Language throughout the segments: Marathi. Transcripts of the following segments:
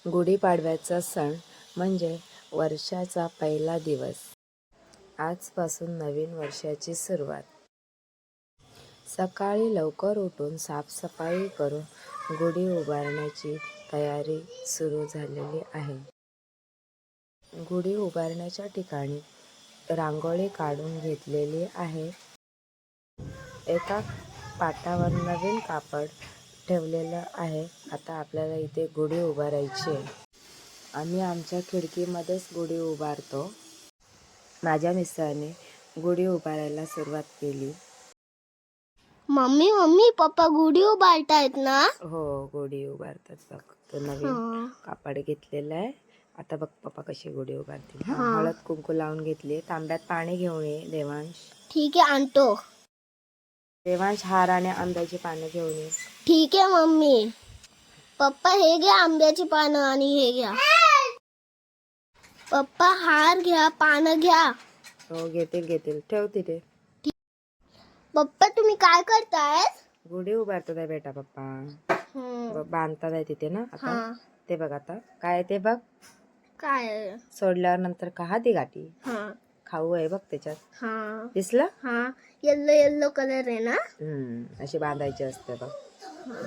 गुढीपाडव्याचा सण म्हणजे वर्षाचा पहिला दिवस. आजपासून नवीन वर्षाची सुरुवात. सकाळी लवकर उठून साफसफाई करून गुढी उभारण्याची तयारी सुरू झालेली आहे. गुढी उभारण्याच्या ठिकाणी रांगोळी काढून घेतलेली आहे. एका पाटावर नवीन कापड ठेवलेलं आहे. आता आपल्याला इथे गुढी उभारायची आहे. आम्ही आमच्या खिडकीमध्येच गुढी उभारतो. माझ्या मिस्टरांनी गुढी उभारायला सुरुवात केली. मम्मी पप्पा गुढी उभारतायत ना? हो, गुढी उभारतात बघ. तो नवीन कापड घेतलेला आहे. आता बघ पप्पा कशी गुढी उभारतील. हळद कुंकू लावून घेतली. तांब्यात पाणी घेऊन ये देवांश. ठीक आहे, आणतो. देवांश हार आणि आंब्याची पानं घेऊन ये. ठीक आहे मम्मी. पप्पा हे घ्या आंब्याची पानं आणि हे घ्या. पप्पा हार घ्या, पानं घ्या. हो, घेतील. ठेव तिथे. पप्पा तुम्ही काय करताय? गुढी उभारतात आहे बेटा पप्पा. बांधतात आहे तिथे ना आता. ते बघ आता काय ते बघ. काय सोडल्यावर नंतर का हाती गाठी खाऊ आहे बघ त्याच्यात. दिसलं? येल्लो कलर आहे ना? अशी बांधायची असते बघ.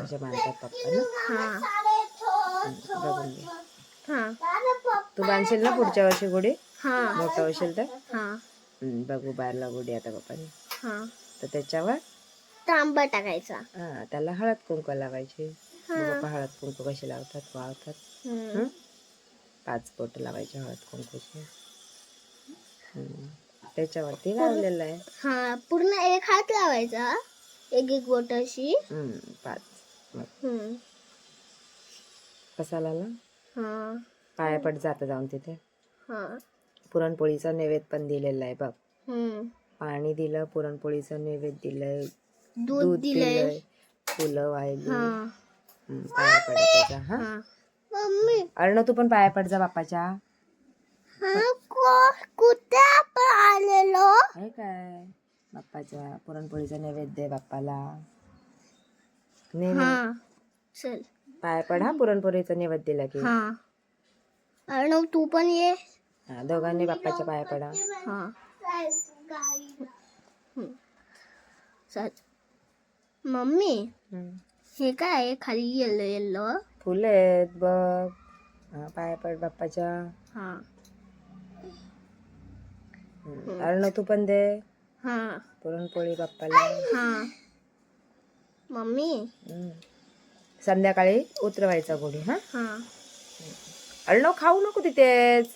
असे बांधतात पप्पा ना. बघून घे. तू बांधशील ना पुढच्या वर्षी गुढी? मोठं होशील तर. बघ उभारला गुढी आता पप्पाने. तर त्याच्यावर तांबा टाकायचा. त्याला हळद कुंकू लावायची. पप्पा हळद कुंकू कशी वाळतात. 5 बोट लावायचे हळद कुंकूचे. त्याच्यावरती लावलेलं आहे. पूर्ण एक हात लावायचा. एक बोट अशी. 5. कसा लावला? पाया पड जात जाऊन तिथे. पुरणपोळीचा नैवेद्य पण दिलेला आहे बघ. पाणी दिलं, पुरणपोळीचं नैवेद्य दिलंय, दूध दिलंय, फुलं वाहिली. पाया पडायचा. मम्मी अर्णव तू पण पाया पड जा बाप्पाच्या. कुठे आपण आलेलो? आहे काय बाप्पाच्या पुरणपोळीचा नैवेद्य बाप्पाला. चल पाया पड. पुरणपोळीचा नैवेद्य दिला की. अर्णव तू पण ये. दोघांनी बाप्पाच्या पाया पडा. मम्मी हे काय खाली येल्लो फुलं आहेत बघ. पाया पड बाप्पाच्या. अर्णव तू पण दे पुरणपोळी बाप्पाला. मम्मी संध्याकाळी उतरवायचा गुढी. अर्णव खाऊ नको तिथेच.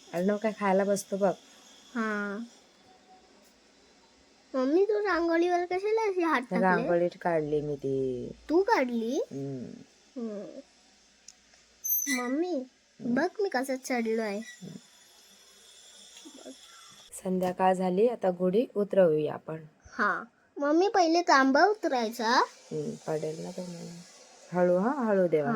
अर्णव काय खायला बसतो बघ. मम्मी तू रांगोळीवर कशाला अशी हात टाकले? रांगोळी काढली मी ती. तू काढली? मम्मी बघ मी कसं चढलोय. संध्याकाळ झाली, आता गुढी उतरवूया आपण. मम्मी पहिले तांबा उतरायचा. पडेल ना तो. हळू हळू देवा.